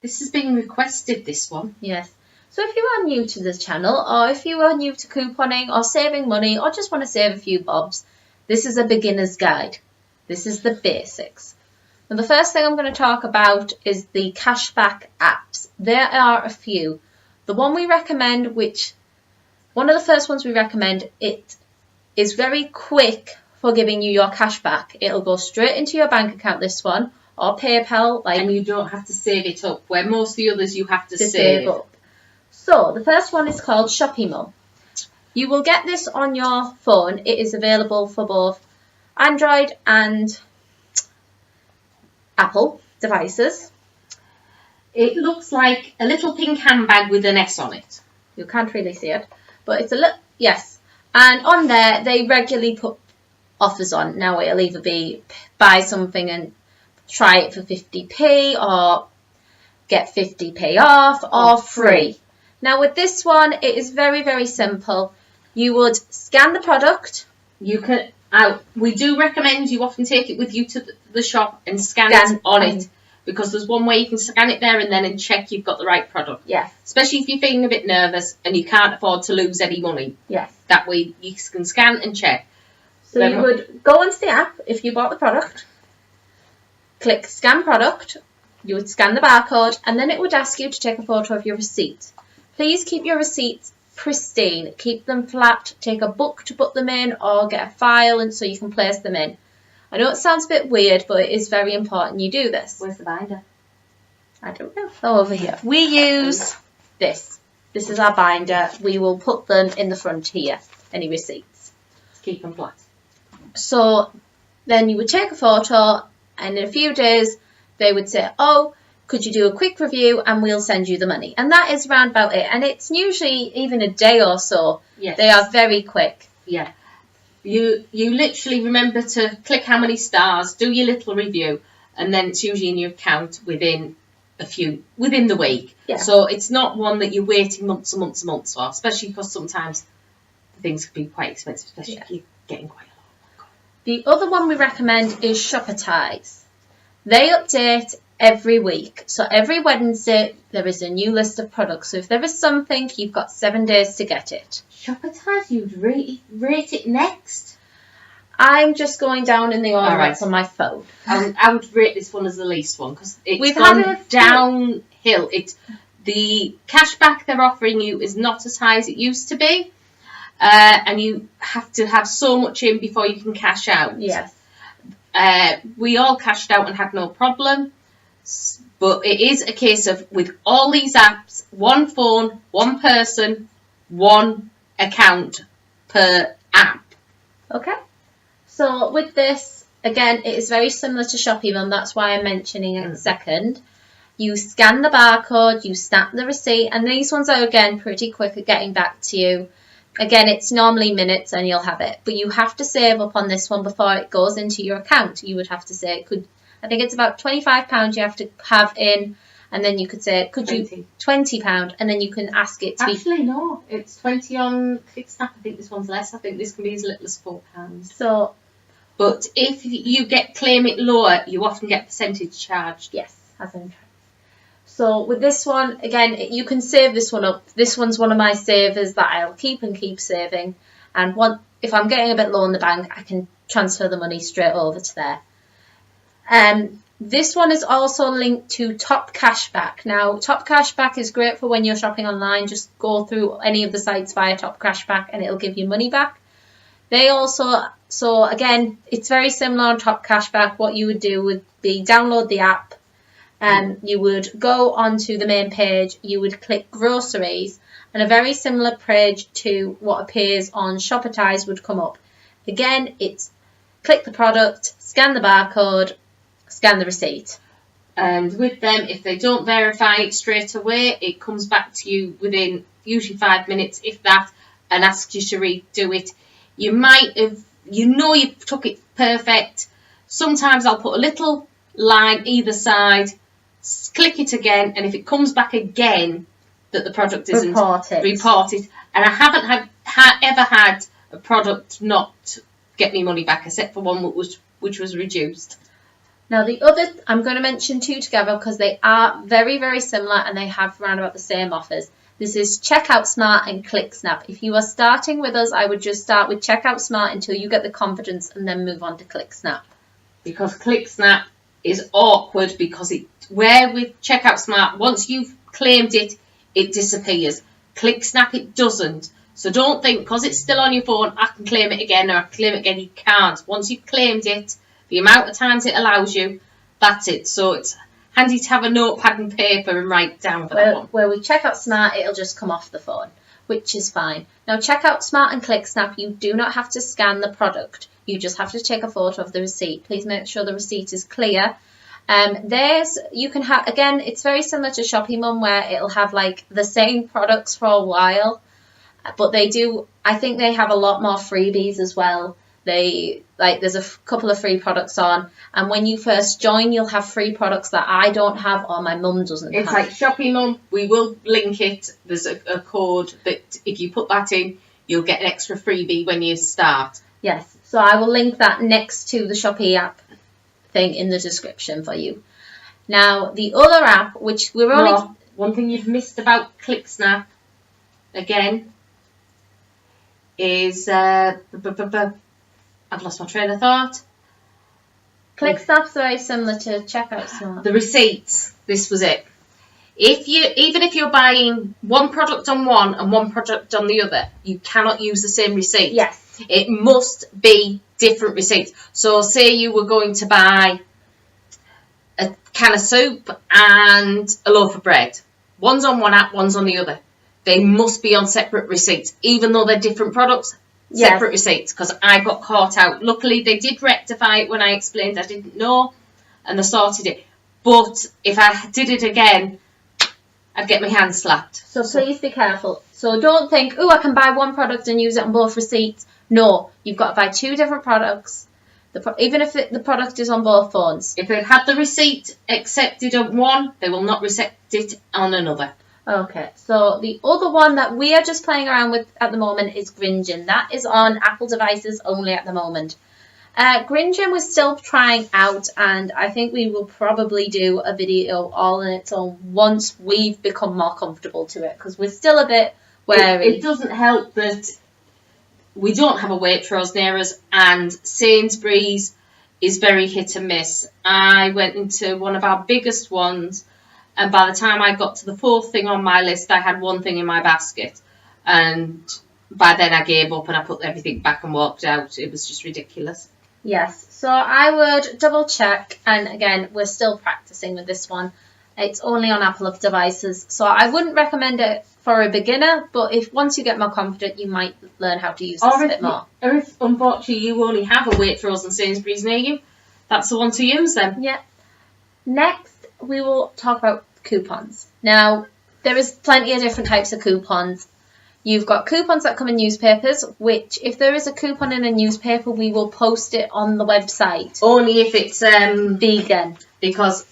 This has been requested, this one. Yes. So if you are new to the channel, or if you are new to couponing or saving money, or just want to save a few bobs, this is a beginner's guide. This is the basics. And the first thing I'm going to talk about is the cashback apps. There are a few. The one we recommend, one of the first ones we recommend, it is very quick for giving you your cashback. It'll go straight into your bank account, this one, or PayPal. And you don't have to save it up, where most of the others you have to save up. So the first one is called Shopimo. You will get this on your phone. It is available for both Android and Apple devices. It looks like a little pink handbag with an S on it. You can't really see it, but it's a little, yes. And on there, they regularly put offers on. Now it'll either be buy something and try it for 50p, or get 50p off, or free. Now with this one, it is very, very simple. You would scan the product. You can. We do recommend you often take it with you to the shop and scan it on it, because there's one way you can scan it there and then check you've got the right product. Yes. Especially if you're feeling a bit nervous and you can't afford to lose any money. Yes. That way you can scan and check. So you would go into the app if you bought the product, click scan product, you would scan the barcode, and then it would ask you to take a photo of your receipt. Please keep your receipts pristine. Keep them flat. Take a book to put them in, or get a file and so you can place them in. I know it sounds a bit weird, but it is very important you do this. Where's the binder? I don't know. Oh, over here. We use this. This is our binder. We will put them in the front here. Any receipts. Keep them flat. So then you would take a photo, and in a few days they would say, oh, could you do a quick review and we'll send you the money. And that is round about it. And it's usually even a day or so. Yes. They are very quick. Yeah. You literally remember to click how many stars, do your little review, and then it's usually in your account within the week. Yeah. So it's not one that you're waiting months and months and months for, especially because sometimes things can be quite expensive, especially if you're getting quite a lot. The other one we recommend is Shoppertise. They update every week. So every Wednesday there is a new list of products. So if there is something, you've got 7 days to get it. Shoppertise, you'd rate it next? I'm just going down in the order that's on my phone. I would rate this one as the least one, because it's gone downhill. The cashback they're offering you is not as high as it used to be, and you have to have so much in before you can cash out. Yes. We all cashed out and had no problem. But it is a case of, with all these apps, one phone, one person, one account per app. Okay. So with this, again, it is very similar to Shopee, and that's why I'm mentioning it second. You scan the barcode, you stamp the receipt, and these ones are, again, pretty quick at getting back to you. Again, it's normally minutes and you'll have it. But you have to save up on this one before it goes into your account. You would have to say, I think it's about £25 you have to have in, and then you could say, could 20. You £20, and then you can ask it to Actually, no, it's 20 on QuickSnap. I think this one's less. I think this can be as little as £4. So, but if you claim it lower, you often get percentage charged. Yes, as in. So with this one, again, you can save this one up. This one's one of my savers that I'll keep saving. And if I'm getting a bit low in the bank, I can transfer the money straight over to there. This one is also linked to Top Cashback. Now, Top Cashback is great for when you're shopping online. Just go through any of the sites via Top Cashback and it'll give you money back. So again, it's very similar on Top Cashback. What you would do would be download the app. You would go onto the main page, you would click groceries, and a very similar page to what appears on Shoppertise would come up. Again, it's click the product, scan the barcode, scan the receipt. And with them, if they don't verify it straight away, it comes back to you within usually 5 minutes, if that, and asks you to redo it. You might have, you took it perfect. Sometimes I'll put a little line either side, click it again, and if it comes back again that the product isn't reported. And I haven't ever had a product not get me money back, except for one which was reduced. Now the other, I'm going to mention two together because they are very, very similar and they have around about the same offers. This is Checkout Smart and ClickSnap. If you are starting with us, I would just start with Checkout Smart until you get the confidence and then move on to ClickSnap. Because ClickSnap is awkward because where with Checkout Smart, once you've claimed it, it disappears. ClickSnap, it doesn't. So don't think because it's still on your phone, I can claim it again or I can claim it again. You can't. Once you've claimed it, the amount of times it allows you, that's it. So it's handy to have a notepad and paper and write down for that one. Where we Checkout Smart, it'll just come off the phone, which is fine. Now Checkout Smart and ClickSnap, you do not have to scan the product. You just have to take a photo of the receipt. Please make sure the receipt is clear. You can have, again, it's very similar to Shopee Mum where it'll have like the same products for a while, but I think they have a lot more freebies as well. There's a couple of free products on, and when you first join, you'll have free products that I don't have or my mum doesn't have. It's like Shopee Mum, we will link it. There's a code that if you put that in, you'll get an extra freebie when you start. Yes, so I will link that next to the Shopee app thing in the description for you. Now, the other app, which we're only... one thing you've missed about ClickSnap, again, is... I've lost my train of thought. ClickSnap's very similar to Checkout Smart. The receipts. This was it. Even if you're buying one product on one and one product on the other, you cannot use the same receipt. Yes. It must be different receipts. So say you were going to buy a can of soup and a loaf of bread. One's on one app, one's on the other. They must be on separate receipts, even though they're different products. Separate receipts, because I got caught out. Luckily, they did rectify it when I explained I didn't know, and they sorted it. But if I did it again, I'd get my hand slapped. So please be careful. So don't think, oh, I can buy one product and use it on both receipts. No, you've got to buy two different products, even if the product is on both phones. If they've had the receipt accepted on one, they will not accept it on another. Okay, so the other one that we are just playing around with at the moment is Gringeon. That is on Apple devices only at the moment. Gringeon we're still trying out, and I think we will probably do a video all on its own once we've become more comfortable to it, because we're still a bit wary. It doesn't help that we don't have a Waitrose near us, and Sainsbury's is very hit and miss. I went into one of our biggest ones, and by the time I got to the fourth thing on my list, I had one thing in my basket. And by then I gave up and I put everything back and walked out. It was just ridiculous. Yes, so I would double check. And again, we're still practicing with this one. It's only on Apple devices. So I wouldn't recommend it for a beginner. But if once you get more confident, you might learn how to use this a bit more. Or if, unfortunately, you only have a Waitrose and Sainsbury's near you, that's the one to use then. Yeah. Next, we will talk about coupons. Now, there is plenty of different types of coupons. You've got coupons that come in newspapers, which if there is a coupon in a newspaper, we will post it on the website. Only if it's vegan. Because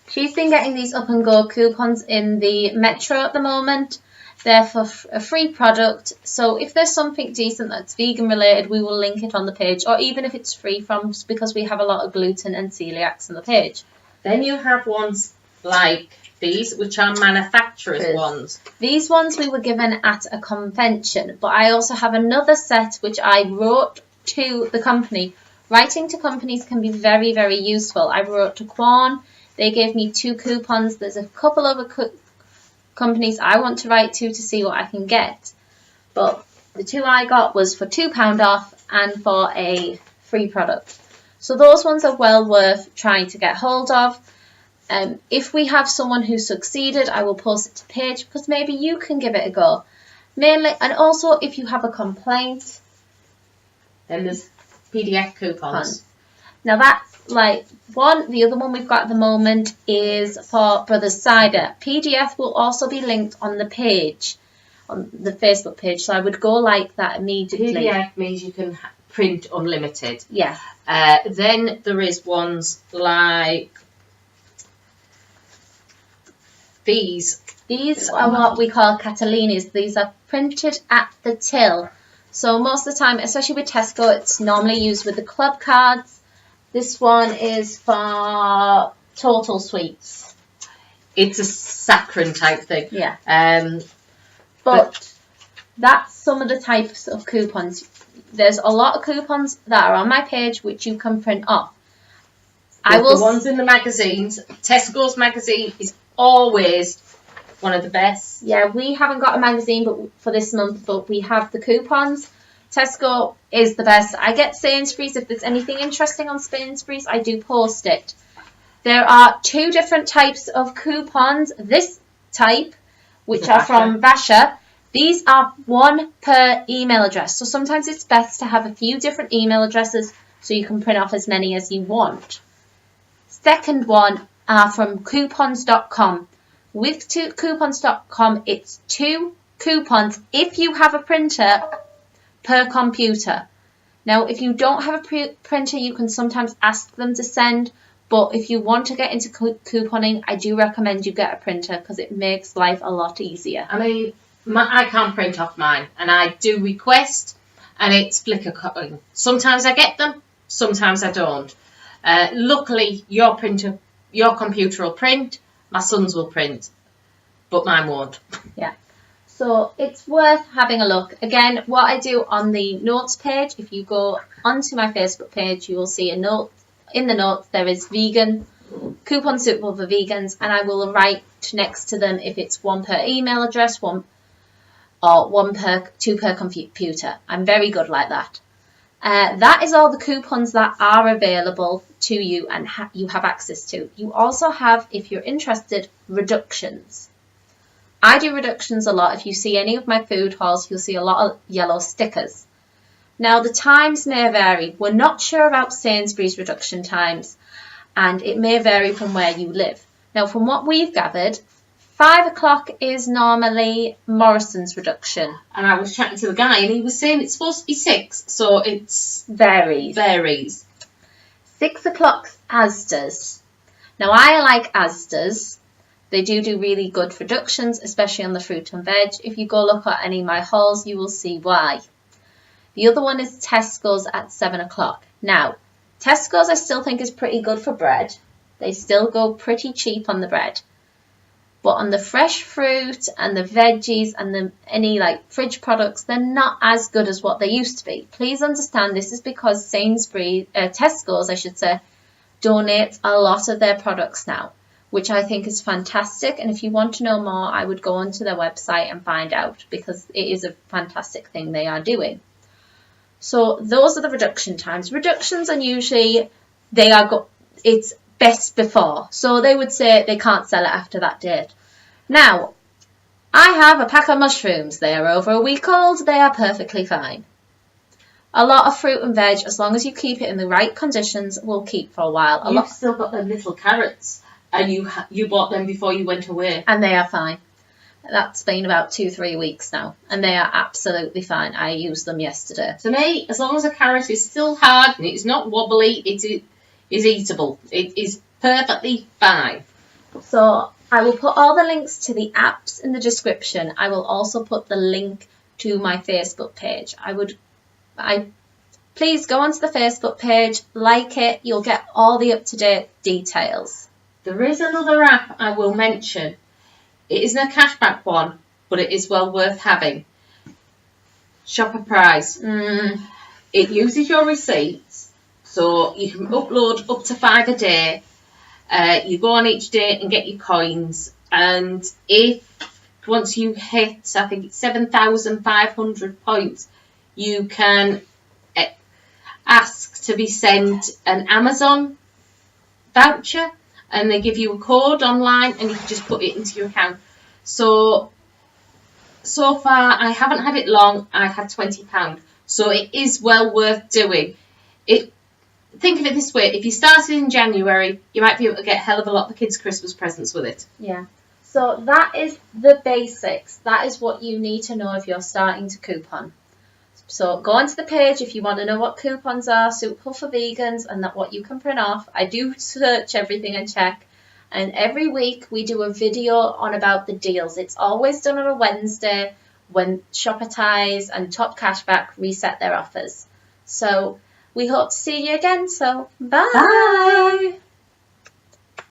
she's been getting these up and go coupons in the Metro at the moment. They're for a free product. So if there's something decent that's vegan related, we will link it on the page. Or even if it's free from, because we have a lot of gluten and celiacs on the page. Then you have ones like these, which are manufacturers' ones. These ones we were given at a convention, but I also have another set which I wrote to the company. Writing to companies can be very, very useful. I wrote to Quan. They gave me 2 coupons. There's a couple of companies I want to write to see what I can get. But the 2 I got was for £2 off and for a free product. So those ones are well worth trying to get hold of. If we have someone who succeeded, I will post it to the page because maybe you can give it a go. Mainly, and also if you have a complaint. Then there's PDF coupons. Now that's like one. The other one we've got at the moment is for Brothers Cider. PDF will also be linked on the page, on the Facebook page. So I would go like that immediately. PDF means you can print unlimited. Yeah. Then there is ones like these. These are what we call Catalinis. These are printed at the till. So most of the time, especially with Tesco, it's normally used with the club cards. This one is for Total Sweets. It's a saccharine type thing. Yeah. But that's some of the types of coupons. There's a lot of coupons that are on my page which you can print off. the ones in the magazines. Tesco's magazine is always one of the best. Yeah, we haven't got a magazine for this month, but we have the coupons. Tesco is the best. I get Sainsbury's. If there's anything interesting on Sainsbury's, I do post it. There are 2 different types of coupons. This type, which are from Vasha, these are 1 per email address. So sometimes it's best to have a few different email addresses so you can print off as many as you want. Second one are from coupons.com. With coupons.com, it's 2 coupons if you have a printer per computer. Now, if you don't have a printer, you can sometimes ask them to send, but if you want to get into couponing, I do recommend you get a printer because it makes life a lot easier. I mean, I can't print off mine, and I do request, and it's flicker cutting. Sometimes I get them, sometimes I don't. Luckily, your computer will print, my son's will print, but mine won't. Yeah. So it's worth having a look. Again, what I do on the notes page, if you go onto my Facebook page, you will see a note. In the notes, there is vegan, coupon suitable for vegans, and I will write next to them if it's 1 per email address, 2 per computer. I'm very good like that. That is all the coupons that are available to you and you have access to. You also have, if you're interested, reductions. I do reductions a lot. If you see any of my food hauls, you'll see a lot of yellow stickers. Now, the times may vary. We're not sure about Sainsbury's reduction times, and it may vary from where you live. Now, from what we've gathered, 5 o'clock is normally Morrison's reduction. And I was chatting to the guy, and he was saying it's supposed to be 6, so it's varies. 6 o'clock's Asda's. Now, I like Asda's. They do really good reductions, especially on the fruit and veg. If you go look at any of my hauls, you will see why. The other one is Tesco's at 7 o'clock. Now, Tesco's I still think is pretty good for bread. They still go pretty cheap on the bread. But on the fresh fruit and the veggies and any like fridge products, they're not as good as what they used to be. Please understand this is because Tesco's, I should say, donates a lot of their products now, which I think is fantastic. And if you want to know more, I would go onto their website and find out because it is a fantastic thing they are doing. So those are the reduction times. Reductions are usually, it's best before. So they would say they can't sell it after that date. Now, I have a pack of mushrooms. They are over a week old. They are perfectly fine. A lot of fruit and veg, as long as you keep it in the right conditions, will keep for a while. You've still got the little carrots, and you bought them before you went away. And they are fine. That's been about 2-3 weeks now, and they are absolutely fine. I used them yesterday. To me, as long as a carrot is still hard and it's not wobbly, it is eatable. It is perfectly fine. So I will put all the links to the apps in the description. I will also put the link to my Facebook page. Please go onto the Facebook page, like it. You'll get all the up-to-date details. There is another app I will mention. It isn't a cashback one, but it is well worth having. Shopper Prize. It uses your receipts, so you can upload up to 5 a day. You go on each day and get your coins, and if once you hit, I think it's 7,500 points, you can ask to be sent an Amazon voucher, and they give you a code online and you can just put it into your account. So far I haven't had it long. I've had £20, so it is well worth doing. Think of it this way: if you started in January, you might be able to get a hell of a lot of the kids' Christmas presents with it. Yeah. So that is the basics. That is what you need to know if you're starting to coupon. So go onto the page if you want to know what coupons are suitable for vegans and what you can print off. I do search everything and check. And every week we do a video on about the deals. It's always done on a Wednesday when Shopper Ties and Top Cashback reset their offers. So we hope to see you again. So bye. Bye.